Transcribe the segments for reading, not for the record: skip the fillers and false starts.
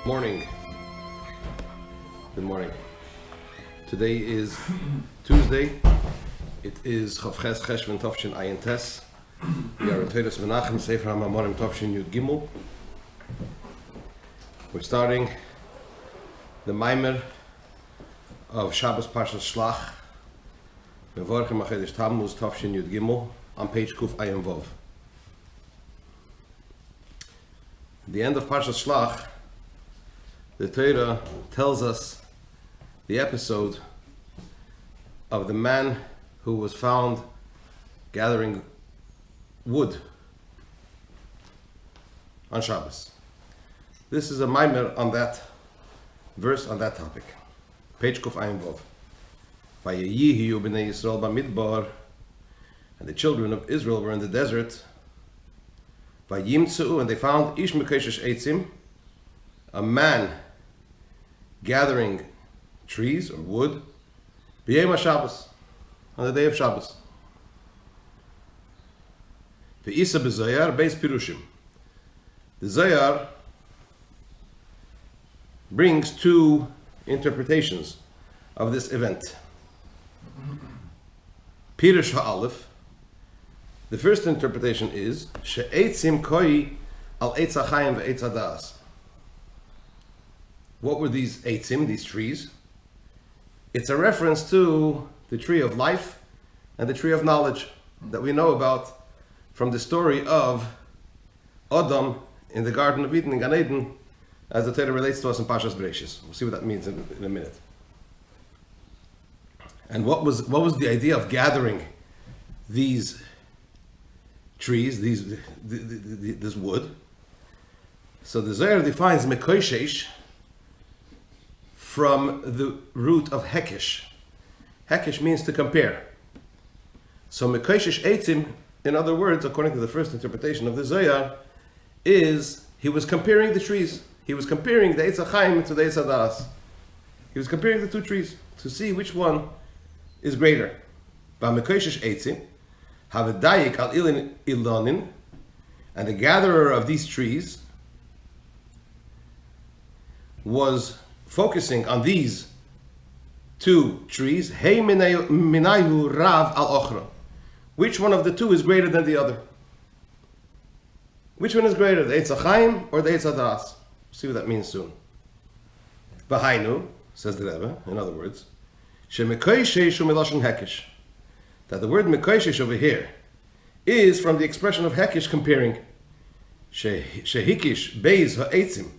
Morning. Good morning. Today is Tuesday. It is Chavches Cheshvan Tovshin Ayin Tes. We are in Teiras Menachem Sefer HaMamorim Tovshin Yud Gimel. We're starting the Maimer of Shabbos Parshas Shlach. Mevorchem Achedesh Tammuz Tovshin Yud Gimel on page Kuf Ayin Vov. At the end of Parshas Shlach, the Torah tells us the episode of the man who was found gathering wood on Shabbos. This is a maimer on that verse, on that topic. Page Kuf Ayin Vov. Vayihiyu Bnei Yisroel Bamidbar, and the children of Israel were in the desert. Vayimtzu, and they found Ish Mekeshesh Eitzim, a man gathering trees or wood, B'yom HaShabbos, on the day of Shabbos. V'isa b'Zoyar beis Pirushim. The Zoyar brings two interpretations of this event. Pirush ha'alef. The first interpretation is she'etzim koi al eitz ha'chaim ve'etz ha'das. What were these eitzim, these trees? It's a reference to the tree of life and the tree of knowledge that we know about from the story of Adam in the Garden of Eden in Gan Eden, as the Torah relates to us in Parshas Bereishis. We'll see what that means in a minute. And what was the idea of gathering these trees, this wood? So the Zohar defines mekoshesh from the root of hekesh. Hekesh means to compare. So mekoshesh eitzim, in other words, according to the first interpretation of the Zohar, is he was comparing the trees. He was comparing the Eitz HaChaim to the Eitz HaDaas. He was comparing the two trees to see which one is greater. Mekoshesh eitzim have a dayik al ilin ilonin, and the gatherer of these trees was focusing on these two trees. Hey minayu rav al ochra. Which one of the two is greater than the other? Which one is greater, the Eitz HaChaim or the Eitz HaDaas? See what that means soon. Vayihiyu, says the Rebbe, in other words, shemekoshesh u'miloshen hekesh. That the word mekoshesh over here is from the expression of hekesh, comparing. Shehikish beis ha'eitzim.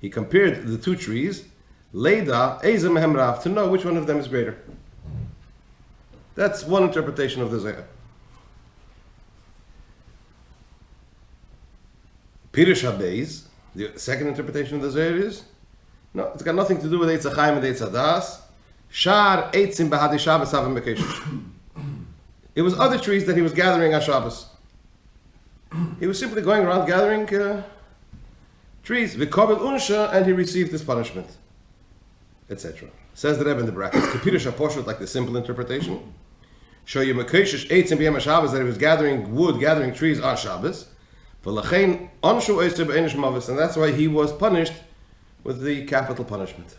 He compared the two trees, leida eiza mehem rav, to know which one of them is greater. That's one interpretation of the Zohar. Pirush HaBeis, the second interpretation of the Zohar is, no, it's got nothing to do with Eitz HaChaim and Eitz HaDaas. Shar eitzim b'hadi Shabbos havim mekeshesh. It was other trees that he was gathering on Shabbos. He was simply going around gathering trees. V'kabel unsha, and he received this punishment, etc. Says the Rebbe in the brackets. To Pirush HaPoshut, like the simple interpretation. Show you mekeshesh eitzim b'yom HaShabbos, that he was gathering wood, gathering trees on Shabbos. And that's why he was punished with the capital punishment.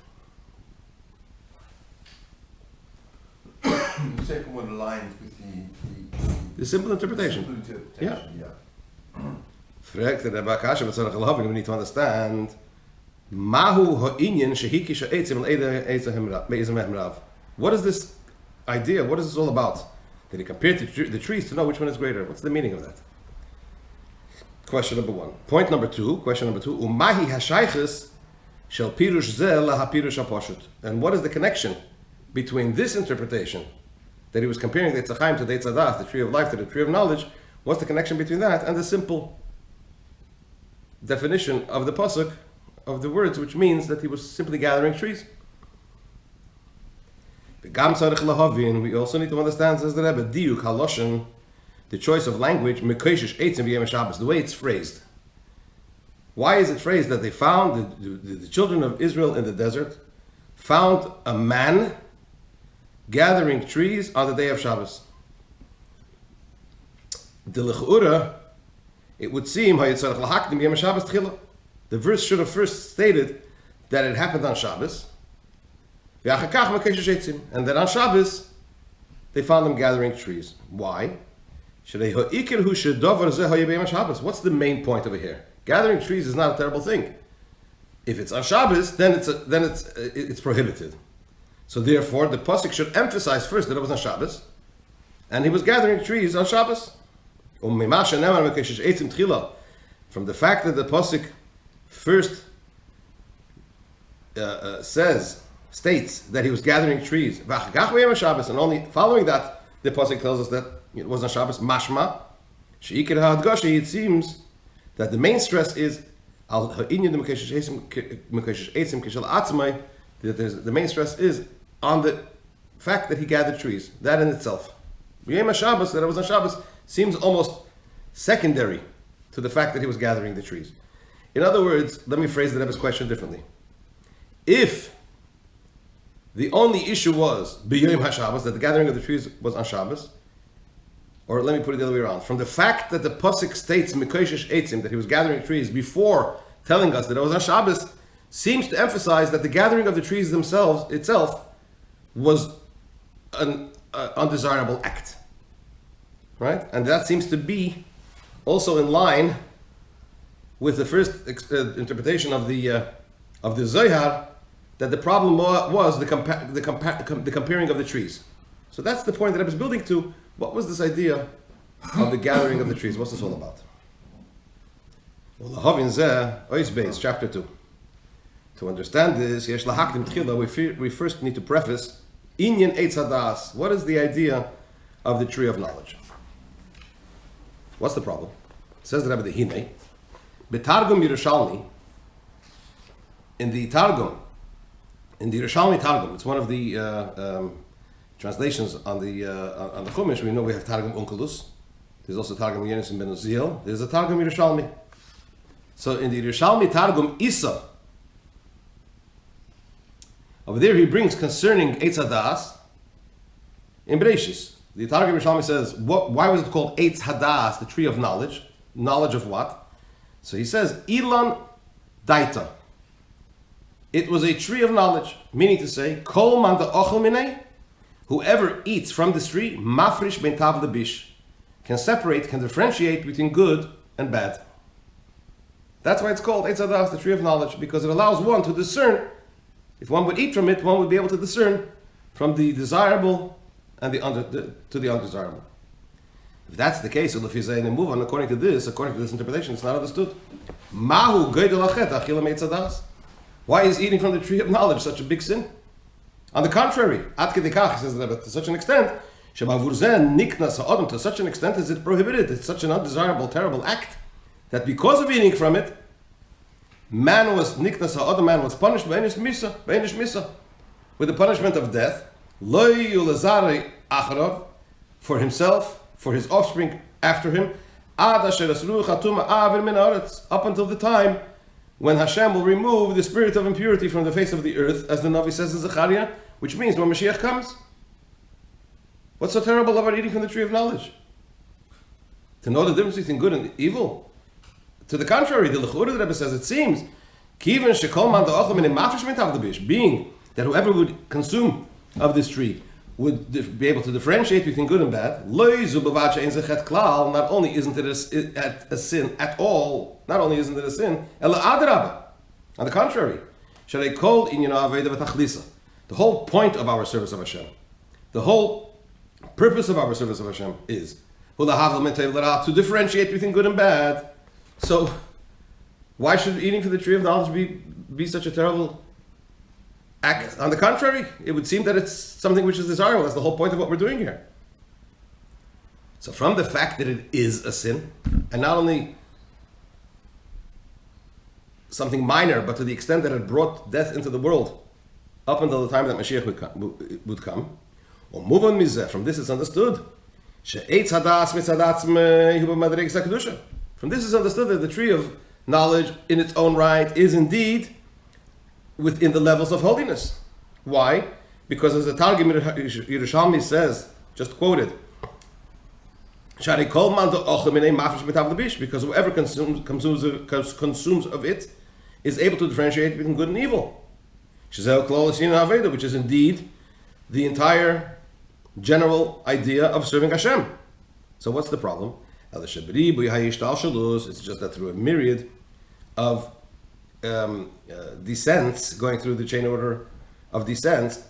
The second one aligns with the simple interpretation. Yeah. We need to understand what is this idea? What is this all about? That he compared the trees to know which one is greater. What's the meaning of that? Question number one. Point number two, question number two. Umahi hashayches shel pirush zeh laha pirush haposhut. And what is the connection between this interpretation, that he was comparing the Eitz HaChaim to the Eitz HaDaas, the tree of life to the tree of knowledge? What's the connection between that and the simple definition of the pasuk, of the words, which means that he was simply gathering trees? We also need to understand, says the Rebbe, diuk haloshen, the choice of language, mekoshesh eitzim b'yom Shabbos, the way it's phrased. Why is it phrased that they found, the children of Israel in the desert found a man gathering trees on the day of Shabbos? The l'chura, it would seem the verse should have first stated that it happened on Shabbos. And then on Shabbos, they found them gathering trees. Why? What's the main point over here? Gathering trees is not a terrible thing. If it's on Shabbos, then it's prohibited. So therefore, the pasuk should emphasize first that it was on Shabbos, and he was gathering trees on Shabbos. From the fact that the pasuk first states that he was gathering trees, and only following that, the pasuk tells us that it was on Shabbos. Mashma, it seems that the main stress is that the main stress is on the fact that he gathered trees. That in itself, that it was on Shabbos, seems almost secondary to the fact that he was gathering the trees. In other words, let me phrase the Rebbe's question differently. If the only issue was b'yom haShabbos, that the gathering of the trees was on Shabbos, or let me put it the other way around, from the fact that the pasuk states mikoshesh eitzim, that he was gathering trees before telling us that it was on Shabbos, seems to emphasize that the gathering of the trees itself was an undesirable act, right? And that seems to be also in line with the first interpretation of the Zohar, that the problem was the comparing of the trees. So that's the point that I was building to. What was this idea of the gathering of the trees? What's this all about? Well, chapter 2. To understand this, we first need to preface Inyan Eitz Hadas. What is the idea of the tree of knowledge? What's the problem? It says the Rebbe the Hine, Betargum Yerushalmi, in the Yerushalmi Targum, it's one of the translations on the Chumash. We know we have Targum Onkelos. There's also Targum Yenis and Ben Uziel. There's a Targum Yerushalmi. So in the Yerushalmi Targum Isa, over there he brings concerning Eitz Hadas in Bereshis. The Targum Yerushalmi says, why was it called Eitz Hadas, the tree of knowledge? Knowledge of what? So he says, Ilan Daita. It was a tree of knowledge, meaning to say, Kol man da'ochel minei, whoever eats from this tree, mafrish ben tav lebish, can differentiate between good and bad. That's why it's called Eitz Hadas, the tree of knowledge, because it allows one to discern. If one would eat from it, one would be able to discern from the desirable and the undesirable. If that's the case, move on. According to this interpretation, it's not understood. Mahu geidel achet achila me'etz hadas. Why is eating from the tree of knowledge such a big sin? On the contrary, at kedekach, says that to such an extent, to such an extent is it prohibited. It's such an undesirable, terrible act that because of eating from it, man was punished by einish misa, with the punishment of death, for himself, for his offspring after him, up until the time when Hashem will remove the spirit of impurity from the face of the earth, as the Navi says in Zechariah, which means when Mashiach comes. What's so terrible about eating from the tree of knowledge? To know the difference between good and evil? To the contrary, the Lechura, the Rebbe says, it seems, being that whoever would consume of this tree would be able to differentiate between good and bad. Not only isn't it a sin at all, not only isn't it a sin, on the contrary, the whole point of our service of Hashem, the whole purpose of our service of Hashem is to differentiate between good and bad. So why should eating from the tree of knowledge be such a terrible act? On the contrary, it would seem that it's something which is desirable. That's the whole point of what we're doing here. So from the fact that it is a sin, and not only something minor, but to the extent that it brought death into the world up until the time that Mashiach would come, or move on mizeh, from this is understood, from this is understood that the tree of knowledge in its own right is indeed within the levels of holiness. Why? Because as the Targum Yerushalmi says, just quoted, because whoever consumes of it is able to differentiate between good and evil. Which is indeed the entire general idea of serving Hashem. So what's the problem? It's just that through a myriad of descents, going through the chain order of descents,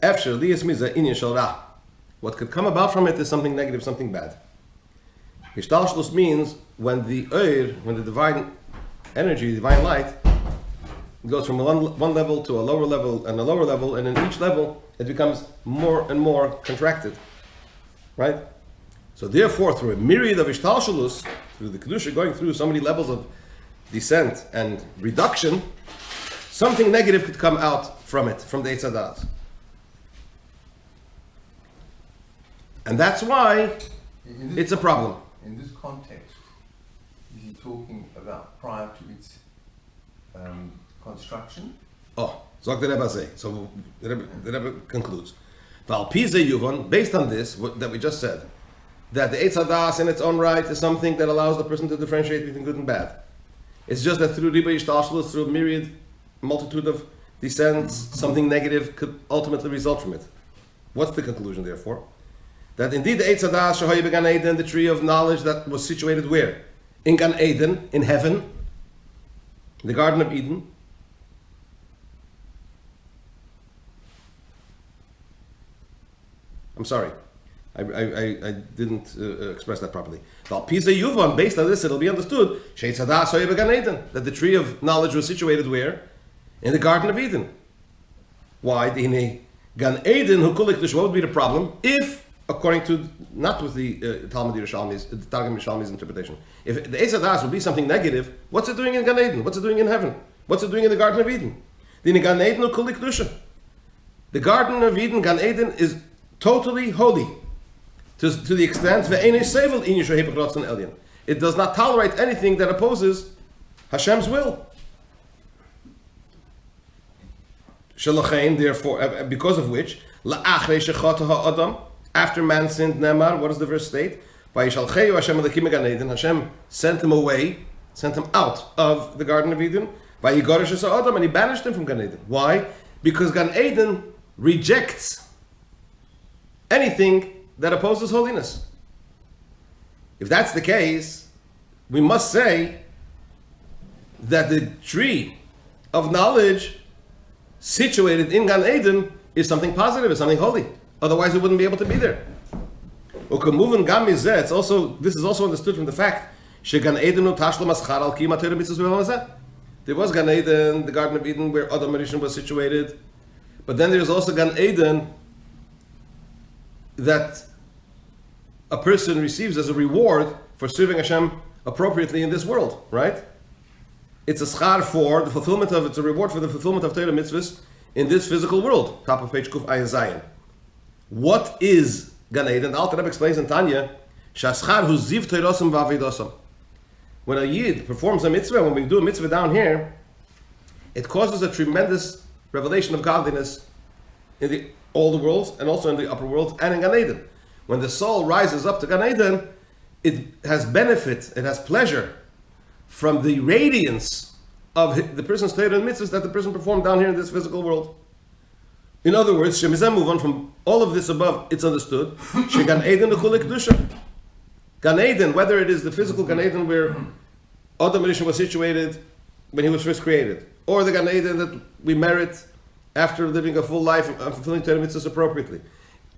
what could come about from it is something negative, something bad. Hishtalshlus means when the divine energy, divine light, goes from one level to a lower level, and in each level it becomes more and more contracted. Right? So therefore, through a myriad of Ishtalshalus, through the Kedusha going through so many levels of descent and reduction, something negative could come out from it, from the Eitz Hadas. And that's why it's a problem. In this context, is he talking about prior to its construction? Oh, Zog the Rebbe say. So the Rebbe concludes. Based on this, that we just said, that the Eitz Hadas in its own right is something that allows the person to differentiate between good and bad. It's just that through Riba Yishtalshlus, through a myriad, multitude of descents, something negative could ultimately result from it. What's the conclusion, therefore? That indeed the Eitz Hadas, Shehoye Began Eden, the tree of knowledge that was situated where? In Gan Eden, in heaven, in the Garden of Eden. I'm sorry, I didn't express that properly. Based on this, it'll be understood that the tree of knowledge was situated where? In the Garden of Eden. Why? Gan Eden, what would be the problem if, according to, not with the Talmud Yerushalmi's, the Targum Yerushalmi's interpretation, if the Eitz Hadas would be something negative, what's it doing in Gan Eden? What's it doing in heaven? What's it doing in the Garden of Eden? The Garden of Eden, Gan Eden, is totally holy, to the extent it does not tolerate anything that opposes Hashem's will. Therefore, because of which, after man sinned, Nemar, what does the verse state? Hashem sent him away, sent him out of the Garden of Eden, and he banished him from Gan Eden. Why? Because Gan Eden rejects anything that opposes holiness. If that's the case, we must say that the tree of knowledge situated in Gan Eden is something positive, is something holy. Otherwise, it wouldn't be able to be there. This is also understood from the fact there was Gan Eden, the Garden of Eden, where Adam Rishon was situated, but then there's also Gan Eden that a person receives as a reward for serving Hashem appropriately in this world, right? It's a schar for the fulfillment of, it's a reward for the fulfillment of Torah mitzvahs in this physical world. Top of page Kuf Ayin Zayin. What is Gan Eden? The Alter Rebbe explains in Tanya, Shaschar hu ziv teirosam v'avidosam. When a Yid performs a mitzvah, when we do a mitzvah down here, it causes a tremendous revelation of godliness in all the worlds, and also in the upper world, and in Gan Eden. When the soul rises up to Gan Eden, it has benefit, it has pleasure from the radiance of the person's Torah and mitzvahs that the person performed down here in this physical world. In other words, move on from all of this above, it's understood. Gan Eden kedusha. Gan Eden, whether it is the physical Gan Eden where Adam Rishon was situated when he was first created, or the Gan Eden that we merit after living a full life and fulfilling Torah mitzvahs appropriately.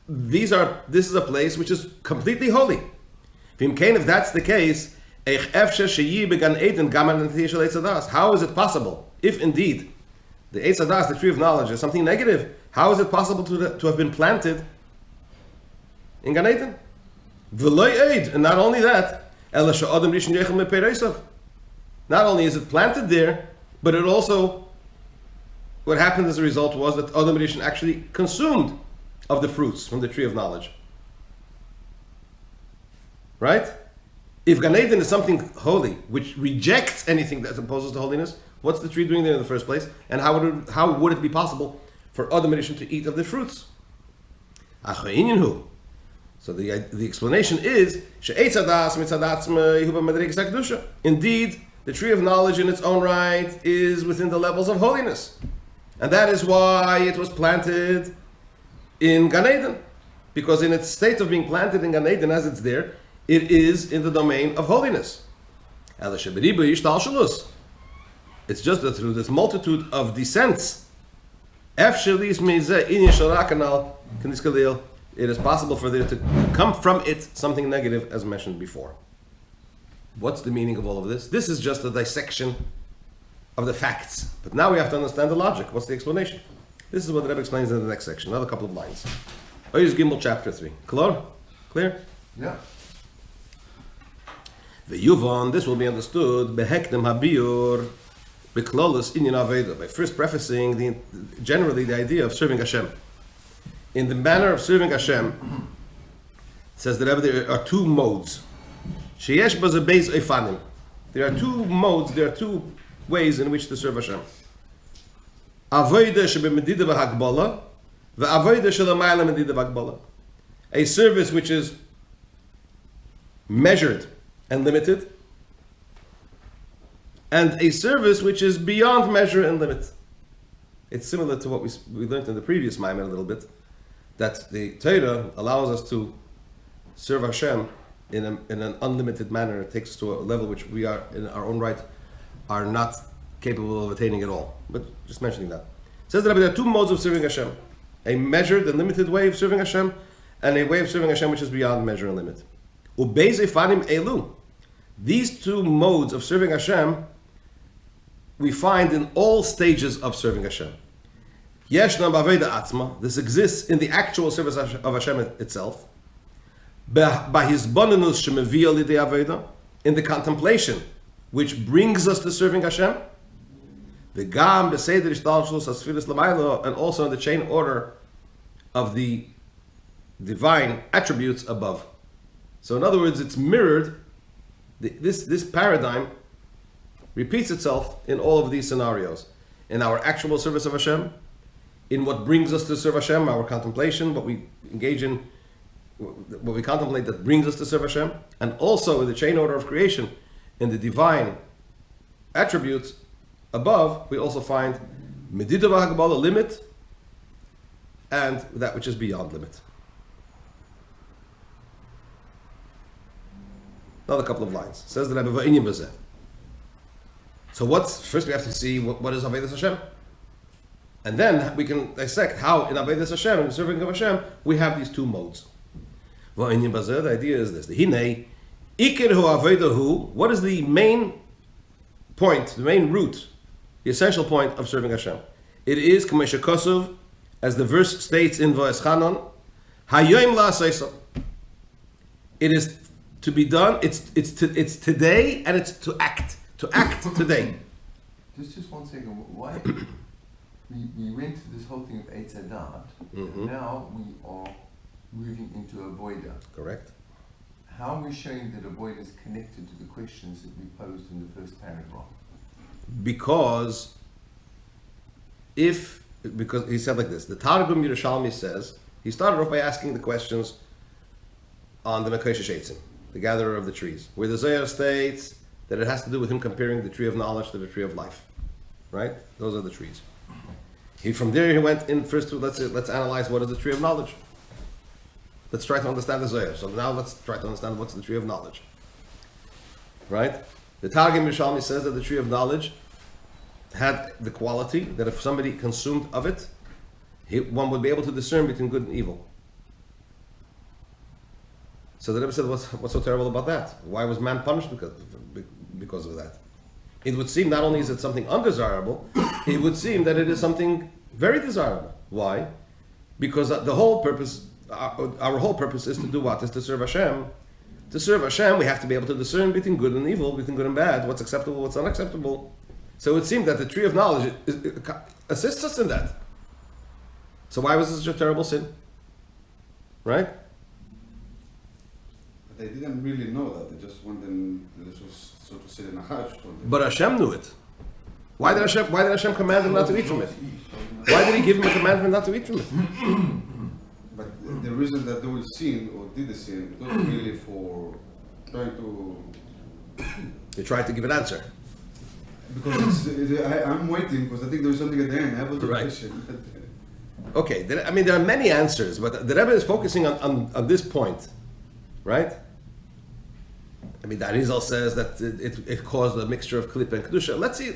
This is a place which is completely holy. If that's the case, how is it possible, if indeed the Eitz Hadas, the tree of knowledge, is something negative, how is it possible to have been planted in Gan Eden? And not only that, not only is it planted there, but it also, what happened as a result was that Adam Rishon actually consumed of the fruits from the tree of knowledge. Right? If Gan Eden is something holy, which rejects anything that opposes to holiness, what's the tree doing there in the first place? And how would it be possible for Adam Rishon to eat of the fruits? So the explanation is, indeed, the tree of knowledge in its own right is within the levels of holiness. And that is why it was planted in Gan Eden. Because in its state of being planted in Gan Eden, as it's there, it is in the domain of holiness. It's just that through this multitude of descents, it is possible for there to come from it something negative, as mentioned before. What's the meaning of all of this? This is just a dissection of the facts. But now we have to understand the logic. What's the explanation? This is what the Rebbe explains in the next section. Another couple of lines. Oyuz Gimel, chapter 3. Clear? Yeah. V'yuvon, this will be understood, behektem habiur, beklolus inyan aveda, by first prefacing generally the idea of serving Hashem. In the manner of serving Hashem, it says that there are two modes. Sheyesh baze beis eifanim. There are two modes, there are two ways in which to serve Hashem. Avoida shebemedida v'hagbala, v'avoida shelamayla medida v'hagbala. A service which is measured and limited, and a service which is beyond measure and limit. It's similar to what we learned in the previous Maimon a little bit, that the Torah allows us to serve Hashem in an unlimited manner. It takes us to a level which we are, in our own right, are not capable of attaining at all. But just mentioning that. It says that there are two modes of serving Hashem. A measured and limited way of serving Hashem, and a way of serving Hashem which is beyond measure and limit. Ubeiz efanim elu. These two modes of serving Hashem we find in all stages of serving Hashem. Yeshna b'aveda atzma. This exists in the actual service of Hashem itself. By his bonenus shemevia lidei aveda, in the contemplation which brings us to serving Hashem. The gam b'seder ishtalshlus asfiris l'maylo, and also in the chain order of the divine attributes above. So in other words, it's mirrored. This paradigm repeats itself in all of these scenarios. In our actual service of Hashem, in what brings us to serve Hashem, our contemplation, what we engage in, what we contemplate that brings us to serve Hashem, and also in the chain order of creation, in the divine attributes above, we also find Medida v'Hagbala, limit, and that which is beyond limit. Another couple of lines. It says that Vayihiyu Bnei. So first we have to see what is Avodas Hashem. And then we can dissect how in Avodas Hashem, in the serving of Hashem, we have these two modes. Vayihiyu Bnei, the idea is this. The Hinei, Ikir hu Avodahu, what is the main point, the main root, the essential point of serving Hashem? It is, Kamesha Kosov, as the verse states in Va'eschanon, Hayoim la'asayso. It is to be done, it's today, and it's to act today. Just 1 second. Why we went to this whole thing of Eitz Hadat, and now we are moving into avoida. Correct. How are we showing that avoida is connected to the questions that we posed in the first paragraph? Because he said like this. The Targum Yerushalmi says, he started off by asking the questions on the Mekoshesh Eitzim, the gatherer of the trees, where the Zohar states that it has to do with him comparing the tree of knowledge to the tree of life. Right? Those are the trees. From there he went in first to let's analyze what is the tree of knowledge. Let's try to understand the Zohar. So now let's try to understand what's the tree of knowledge. Right? The Targum Yerushalmi says that the tree of knowledge had the quality that if somebody consumed of it, one would be able to discern between good and evil. So the Rebbe said, what's so terrible about that? Why was man punished because of that? It would seem not only is it something undesirable, it would seem that it is something very desirable. Why? Because the whole purpose, our whole purpose is to do what? Is to serve Hashem. To serve Hashem, we have to be able to discern between good and evil, between good and bad, what's acceptable, what's unacceptable. So it seemed that the tree of knowledge assists us in that. So why was this such a terrible sin? Right? They didn't really know that. They just went and this was so to say in a hush. But Hashem knew it. Why did Hashem command him not to eat from it? Why did he give him a commandment not to eat from it? But the reason that they will sin or did the sin, it was really for trying to... They tried to give an answer. because I'm waiting because I think there's something at the end. I have a Right. question. Okay, I mean, there are many answers, but the Rebbe is focusing on this point, right? I mean, the Arizal says that it caused a mixture of Klippa and Kedusha. Let's see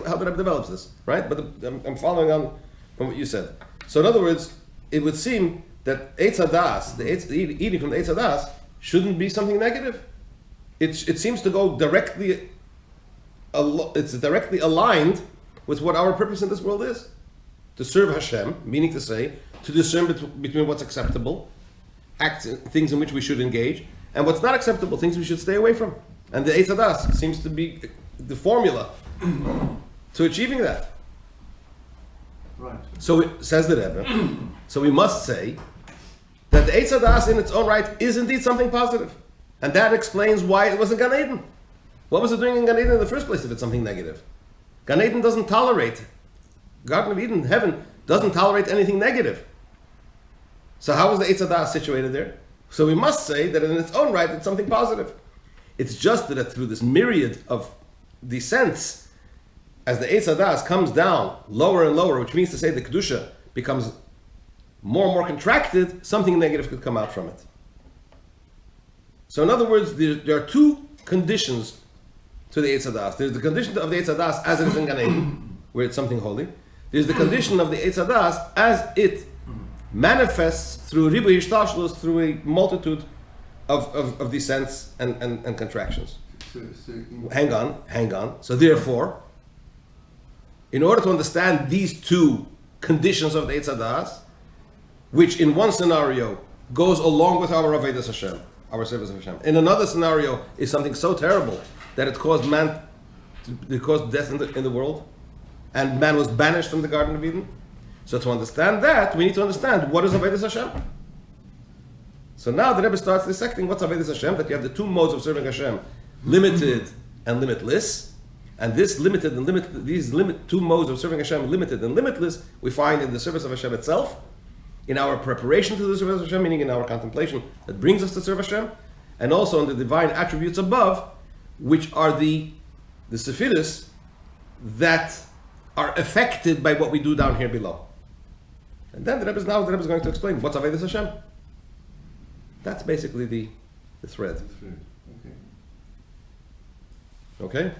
how the Rebbe develops this, right? But I'm following on from what you said. So in other words, it would seem that Eitz Hadas, the eating from the Eitz Hadas, shouldn't be something negative. It seems to go directly, it's directly aligned with what our purpose in this world is. To serve Hashem, meaning to say, to discern between what's acceptable, things in which we should engage, and what's not acceptable, things we should stay away from. And the Eitz Hadas seems to be the formula to achieving that. Right. So it says the Rebbe, so we must say that the Eitz Hadas in its own right is indeed something positive. And that explains why it was in Gan Eden. What was it doing in Gan Eden in the first place if it's something negative? Gan Eden doesn't tolerate, Garden of Eden, heaven, doesn't tolerate anything negative. So how is the Eitz Hadas situated there? So we must say that in its own right it's something positive. It's just that through this myriad of descents, as the Eitz Hadas comes down lower and lower, which means to say the Kedusha becomes more and more contracted, something negative could come out from it. So in other words, there are two conditions to the Eitz Hadas. There's the condition of the Eitz Hadas as it is in Gan Eden, where it's something holy. There's the condition of the Eitz Hadas as it manifests through Ribu Hishtashlos, through a multitude of descents and contractions. Hang on. So therefore, in order to understand these two conditions of the Eitz Hadas, which in one scenario goes along with our Avodas Hashem, our service of Hashem, in another scenario is something so terrible that it caused death in the world, and man was banished from the Garden of Eden. So to understand that, we need to understand what is Avodas Hashem. So now the Rebbe starts dissecting what's Avodas Hashem, that you have the two modes of serving Hashem, limited and limitless. And this limited and these two modes of serving Hashem, limited and limitless, we find in the service of Hashem itself, in our preparation to the service of Hashem, meaning in our contemplation that brings us to serve Hashem, and also in the divine attributes above, which are the Sefiros that are affected by what we do down here below. And then the Rebbe is going to explain what's Avodas Hashem. That's basically the thread. Okay. Okay? Okay.